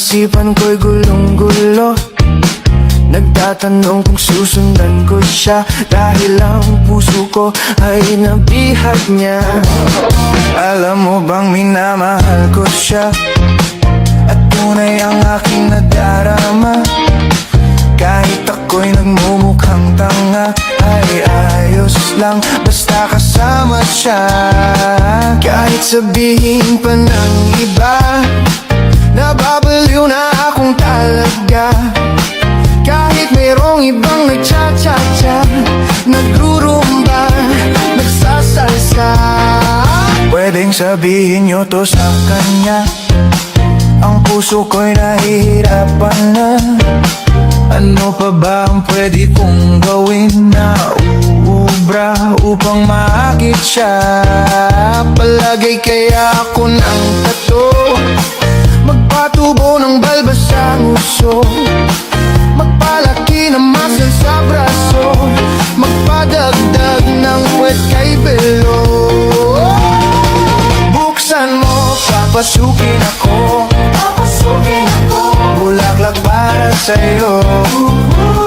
isipan ko'y gulong-gulo. Nagtatanong kung susundan ko siya, dahil ang puso ko ay nabihag niya. Alam mo bang minamahal ko siya, at tunay ang aking nadarama. Kahit ako'y nagmumukhang tanga, ay ayos lang basta kasama siya. Kahit sabihin pa ng iba, nababaliw na akong talaga. Kahit mayroong ibang nagcha-cha-cha, nagrurumba, nagsasalsa. Pwedeng sabihin nyo to sa kanya, ang puso ko'y nahihirapan na. Ano pa ba ang pwede kong gawin na uubra upang maakit siya? Palagay kaya ako ng tato, magpatubo ng balbas sa nguso, magpalaki ng muscle sa braso, magpadagdag ng puwet kay belo. Buksan mo, papasukin ako, papasukin ako, bulaklak para sa'yo.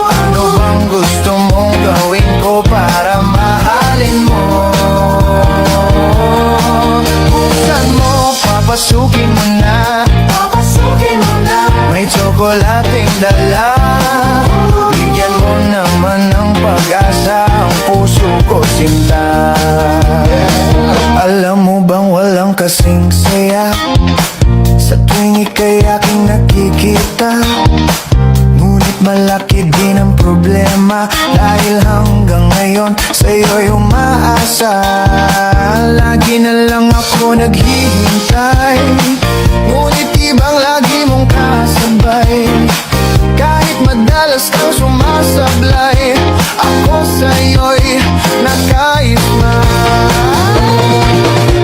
Ano bang gusto mong gawin ko para mahalin mo? Buksan mo, papasukin mo na, papasukin mo na. May tsokolating dala, bigyan mo naman ng pag-asa ang puso ko, sinta. Alam mo bang walang kasing saya sa tuwing ika'y aking nakikita? Ngunit malaki din ang problema, dahil hanggang ngayon sa'yo'y umaasa. Lagi na lang ako naghihintay, ngunit ibang lagi mong kasabay. Kahit madalas kang sumasablay, ako sa'yo'y nakaisma.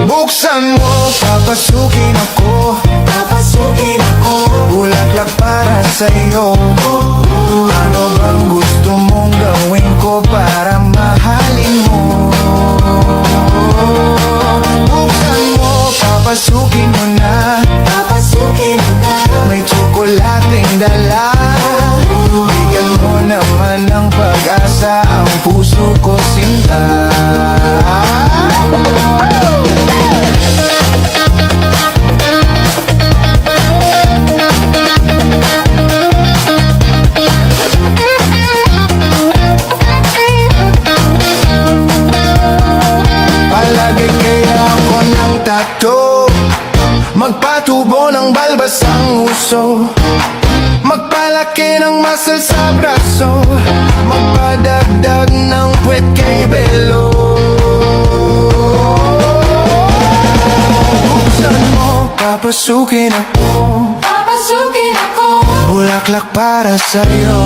Buksan mo, papasukin ako, papasukin ako, bulaklak para sa'yo. Ano bang gusto mong gawin ko para mahalin mo? Buksan mo, papasukin mo na, papasukin mo na. May tsokolating dala, bigyan mo naman ng pag-asa ang puso ko, sinta. Palagay kaya ako ng tato, magpatubo ng balbas ang uso, magpalaki ng muscle sa braso, magpadagdag ng puwet kay belo. Buksan mo, papasukin ako, papasukin ako, bulaklak para sa'yo.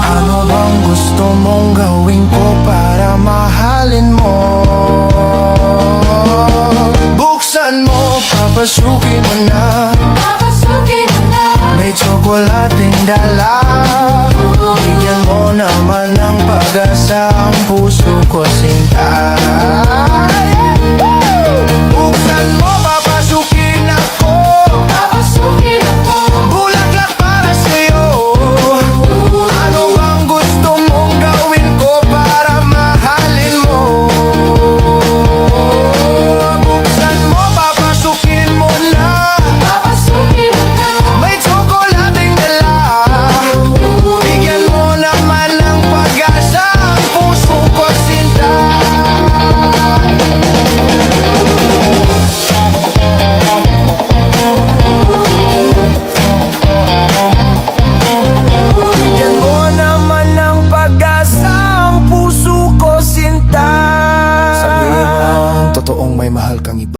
Ano bang gusto mong gawin ko para mahalin mo? Buksan mo, papasukin mo na, papasukin mo na. May tsokolating dala, bigyan mo naman ng pag-asa ang puso ko, sinta.